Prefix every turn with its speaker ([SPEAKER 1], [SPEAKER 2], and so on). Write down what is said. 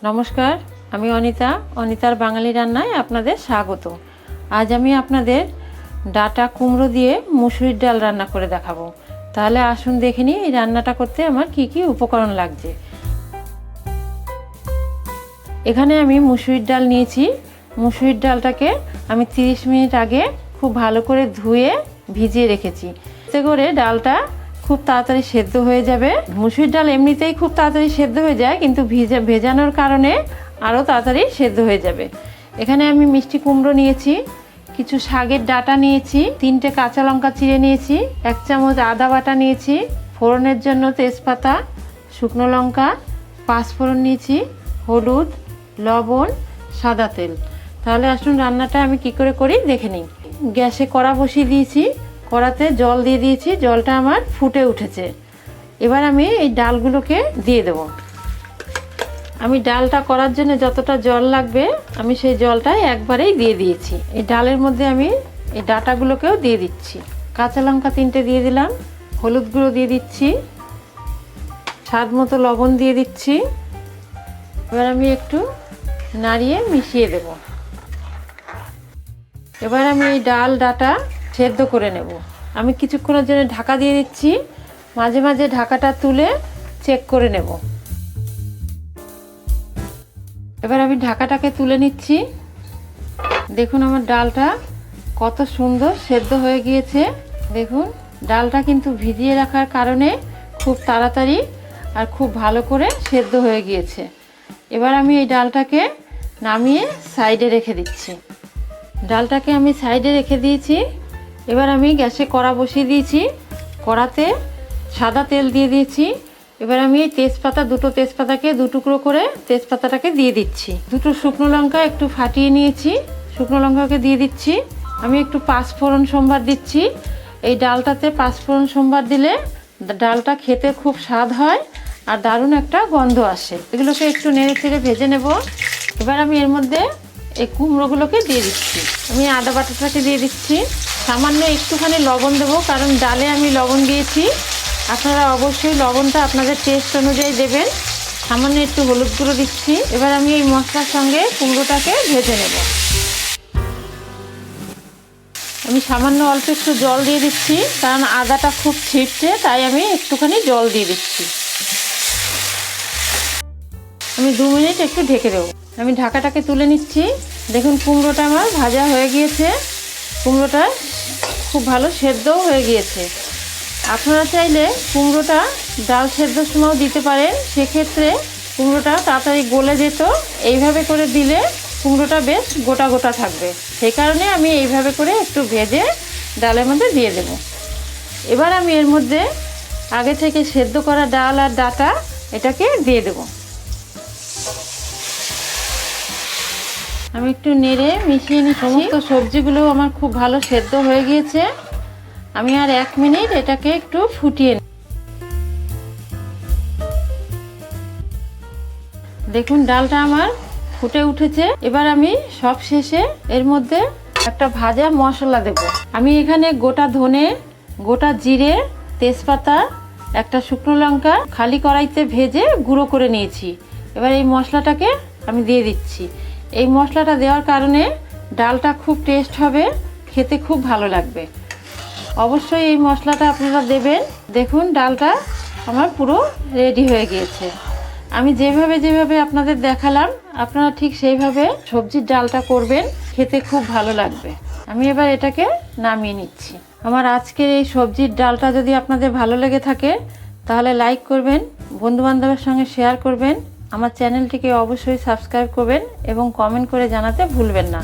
[SPEAKER 1] নমস্কার, আমি অনিতা। অনিতার বাঙালি রান্নায় আপনাদের স্বাগত। আজ আমি আপনাদের ডাটা কুমড়ো দিয়ে মুসুরির ডাল রান্না করে দেখাবো। তাহলে আসুন দেখে নিই এই রান্নাটা করতে আমার কি কি উপকরণ লাগছে। এখানে আমি মুসুরির ডাল নিয়েছি। মুসুরির ডালটাকে আমি 30 মিনিট আগে খুব ভালো করে ধুয়ে ভিজিয়ে রেখেছি। এতে করে ডালটা খুব তাড়াতাড়ি সেদ্ধ হয়ে যাবে। মুসুরির ডাল এমনিতেই খুব তাড়াতাড়ি সেদ্ধ হয়ে যায়, কিন্তু ভেজানোর কারণে আরও তাড়াতাড়ি সেদ্ধ হয়ে যাবে। এখানে আমি মিষ্টি কুমড়ো নিয়েছি, কিছু শাকের ডাঁটা নিয়েছি, 3টে কাঁচা লঙ্কা চিড়ে নিয়েছি, 1 চামচ আদা বাটা নিয়েছি, ফোড়নের জন্য তেজপাতা, শুকনো লঙ্কা, 5 ফোড়ন নিয়েছি, হলুদ, লবণ, সাদা তেল। তাহলে আসুন রান্নাটা আমি কি করে করি দেখে নিই। গ্যাসে কড়া বসিয়ে দিয়েছি, কড়াতে জল দিয়ে দিয়েছি, জলটা আমার ফুটে উঠেছে। এবার আমি এই ডালগুলোকে দিয়ে দেব। আমি ডালটা করার জন্য যতটা জল লাগবে আমি সেই জলটা একবারেই দিয়ে দিয়েছি। এই ডালের মধ্যে আমি এই ডাঁটাগুলোকেও দিয়ে দিচ্ছি। কাঁচা লঙ্কা 3টে দিয়ে দিলাম, হলুদ গুঁড়ো দিয়ে দিচ্ছি, স্বাদ মতো লবণ দিয়ে দিচ্ছি। এবার আমি একটু নাড়িয়ে মিশিয়ে দেব। এবার আমি এই ডাল ডাঁটা সেদ্ধ করে নেব। আমি কিছুক্ষণের জন্য ঢাকা দিয়ে দিচ্ছি, মাঝে মাঝে ঢাকাটা তুলে চেক করে নেব। এবার আমি ঢাকাটাকে তুলে নিচ্ছি। দেখুন আমার ডালটা কত সুন্দর সেদ্ধ হয়ে গিয়েছে। দেখুন ডালটা কিন্তু ভিজিয়ে রাখার কারণে খুব তাড়াতাড়ি আর খুব ভালো করে সেদ্ধ হয়ে গিয়েছে। এবার আমি এই ডালটাকে নামিয়ে সাইডে রেখে দিচ্ছি। ডালটাকে আমি সাইডে রেখে দিয়েছি। এবার আমি গ্যাসে কড়া বসিয়ে দিয়েছি, কড়াতে সাদা তেল দিয়ে দিয়েছি। এবার আমি এই তেজপাতা, 2টো তেজপাতাকে 2 টুকরো করে তেজপাতাটাকে দিয়ে দিচ্ছি। 2টো শুকনো লঙ্কা একটু ফাটিয়ে নিয়েছি, শুকনো লঙ্কাকে দিয়ে দিচ্ছি। আমি একটু 5 ফোড়ন সম্বার দিচ্ছি। এই ডালটাতে 5 ফোড়ন সম্বার দিলে ডালটা খেতে খুব স্বাদ হয় আর দারুণ একটা গন্ধ আসে। এগুলোকে একটু নেড়ে চেড়ে ভেজে নেব। এবার আমি এর মধ্যে এই কুমড়োগুলোকে দিয়ে দিচ্ছি। আমি আদা বাটাটাকে দিয়ে দিচ্ছি, সামান্য একটুখানি লবণ দেবো, কারণ ডালে আমি লবণ দিয়েছি। আপনারা অবশ্যই লবণটা আপনাদের টেস্ট অনুযায়ী দেবেন। সামান্য একটু হলুদ গুঁড়ো দিচ্ছি। এবার আমি এই মশলার সঙ্গে কুমড়োটাকে ভেজে নেব। আমি সামান্য অল্প একটু জল দিয়ে দিচ্ছি, কারণ আদাটা খুব ছিটছে, তাই আমি একটুখানি জল দিয়ে দিচ্ছি। আমি 2 মিনিট একটু ঢেকে দেবো। আমি ঢাকাটাকে তুলে নিচ্ছি। দেখুন কুমড়োটা আমার ভাজা হয়ে গিয়েছে, কুমড়োটা খুব ভালো সেদ্ধও হয়ে গিয়েছে। আপনারা চাইলে কুমড়োটা ডাল সেদ্ধর সময়ও দিতে পারেন, সেক্ষেত্রে কুমড়োটা তাড়াতাড়ি গলে যেত। এইভাবে করে দিলে কুমড়োটা বেশ গোটা গোটা থাকবে, সেই কারণে আমি এইভাবে করে একটু ভেজে ডালের মধ্যে দিয়ে দেব। এবার আমি এর মধ্যে আগে থেকে সেদ্ধ করা ডাল আর ডাঁটা এটাকে দিয়ে দেব। আমি একটু নেড়ে মিশিয়ে নিচ্ছি। সমস্ত সবজিগুলো আমার খুব ভালো সেদ্ধ হয়ে গিয়েছে। আমি আর 1 মিনিট এটাকে একটু ফুটিয়ে নিই। দেখুন ডালটা আমার ফুটে উঠেছে। এবার আমি সব শেষে এর মধ্যে একটা ভাজা মশলা দেব। আমি এখানে গোটা ধনে, গোটা জিরে, তেজপাতা, একটা শুকনো লঙ্কা খালি কড়াইতে ভেজে গুঁড়ো করে নিয়েছি। এবার এই মশলাটাকে আমি দিয়ে দিচ্ছি। এই মশলাটা দেওয়ার কারণে ডালটা খুব টেস্ট হবে, খেতে খুব ভালো লাগবে। অবশ্যই এই মশলাটা আপনারা দেবেন। দেখুন ডালটা আমার পুরো রেডি হয়ে গিয়েছে। আমি যেভাবে আপনাদের দেখালাম আপনারা ঠিক সেইভাবে সবজির ডালটা করবেন, খেতে খুব ভালো লাগবে। আমি এবার এটাকে নামিয়ে নিচ্ছি। আমার আজকের এই সবজির ডালটা যদি আপনাদের ভালো লেগে থাকে তাহলে লাইক করবেন, বন্ধুবান্ধবের সঙ্গে শেয়ার করবেন, আমার চ্যানেলটিকে অবশ্যই সাবস্ক্রাইব করবেন এবং কমেন্ট করে জানাতে ভুলবেন না।